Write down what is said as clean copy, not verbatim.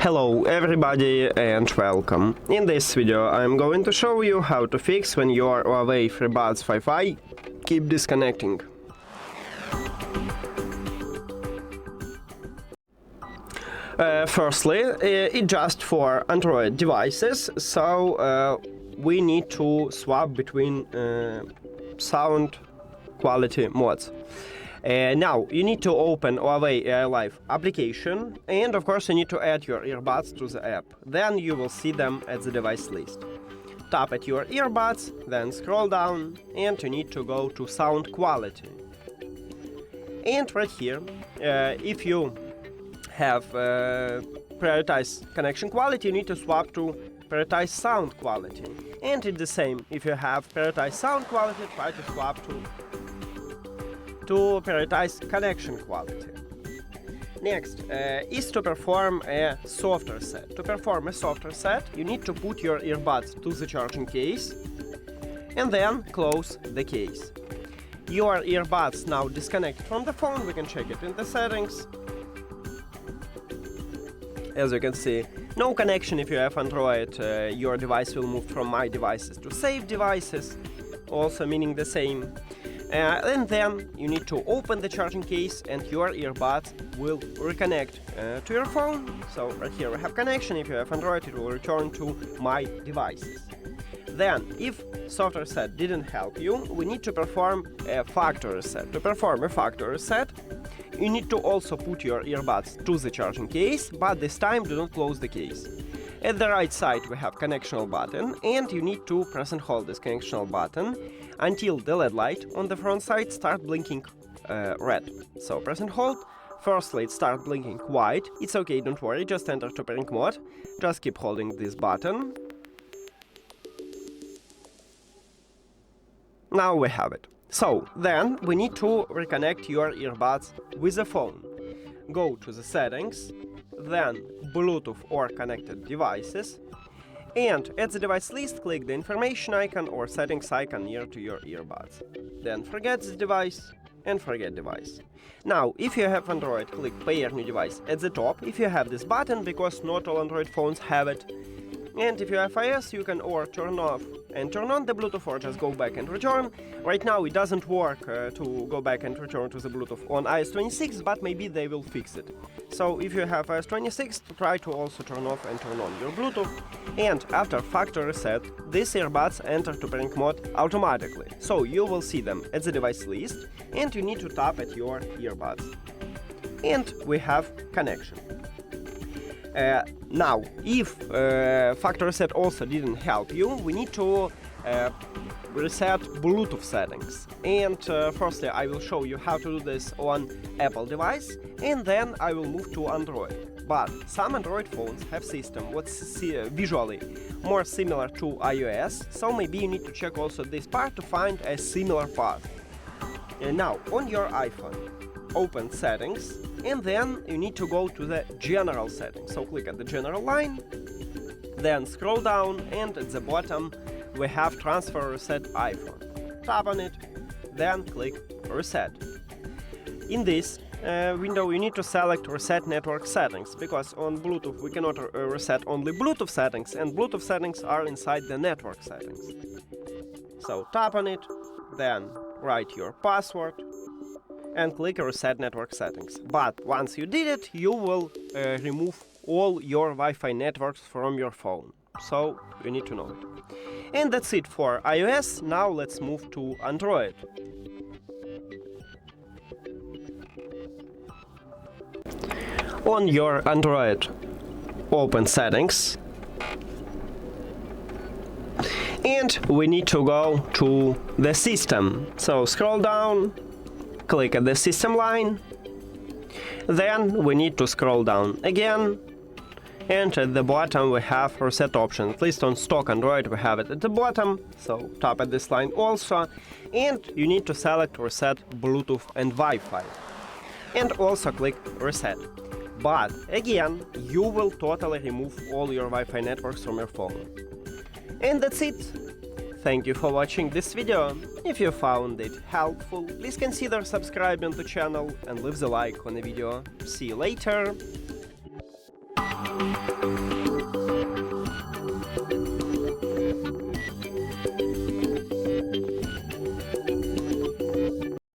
Hello everybody and welcome. In this video I'm going to show you how to fix when your HUAWEI FreeBuds 5i keep disconnecting. Firstly, it's just for Android devices, so we need to swap between sound quality modes. Now, you need to open Huawei AI Life application, and of course you need to add your earbuds to the app. Then you will see them at the device list. Tap at your earbuds, then scroll down, and you need to go to sound quality. And right here, if you have prioritized connection quality, you need to swap to prioritize sound quality. And it's the same, if you have prioritized sound quality, try to swap to prioritize connection quality. Next is to perform a soft reset. To perform a soft reset, you need to put your earbuds to the charging case and then close the case. Your earbuds now disconnect from the phone. We can check it in the settings. As you can see, no connection if you have Android. Your device will move from My Devices to Saved Devices, also meaning the same. And then you need to open the charging case and your earbuds will reconnect to your phone. So right here we have connection. If you have Android, it will return to My Devices. Then, if soft reset didn't help you, we need to perform a factory reset. To perform a factory reset, you need to also put your earbuds to the charging case, but this time do not close the case. At the right side we have connectional button, and you need to press and hold this connectional button until the LED light on the front side start blinking red. So press and hold. Firstly it starts blinking white. It's okay, don't worry, just enter to pairing mode. Just keep holding this button. Now we have it. So then we need to reconnect your earbuds with the phone. Go to the settings, then Bluetooth or connected devices, and at the device list click the information icon or settings icon near to your earbuds. Then forget the device and forget device. Now, if you have Android, click Pair New Device at the top if you have this button, because not all Android phones have it. And if you have iOS, you can or turn off and turn on the Bluetooth or just go back and return. Right now it doesn't work to go back and return to the Bluetooth on iOS 26, but maybe they will fix it. So if you have iOS 26, try to also turn off and turn on your Bluetooth. And after factory reset, these earbuds enter to pairing mode automatically. So you will see them at the device list, and you need to tap at your earbuds. And we have connection. Now, if factory reset also didn't help you, we need to reset Bluetooth settings. And firstly, I will show you how to do this on Apple device, and then I will move to Android. But some Android phones have system what's visually more similar to iOS, so maybe you need to check also this part to find a similar path. Now, on your iPhone, open settings, and then you need to go to the general settings. So click at the general line, then scroll down, and at the bottom we have transfer reset iPhone. Tap on it, then click reset. In this window you need to select reset network settings, because on Bluetooth we cannot reset only Bluetooth settings, and Bluetooth settings are inside the network settings. So tap on it, then write your password and click Reset Network Settings. But once you did it, you will remove all your Wi-Fi networks from your phone. So you need to know it. And that's it for iOS. Now let's move to Android. On your Android, open Settings. And we need to go to the system. So scroll down, click at the system line, then we need to scroll down again, and at the bottom we have reset option. At least on stock Android we have it at the bottom, so tap at this line also, and you need to select reset Bluetooth and Wi-Fi, and also click reset. But again, you will totally remove all your Wi-Fi networks from your phone. And that's it. Thank you for watching this video. If you found it helpful, please consider subscribing to the channel and leave the like on the video. See you later!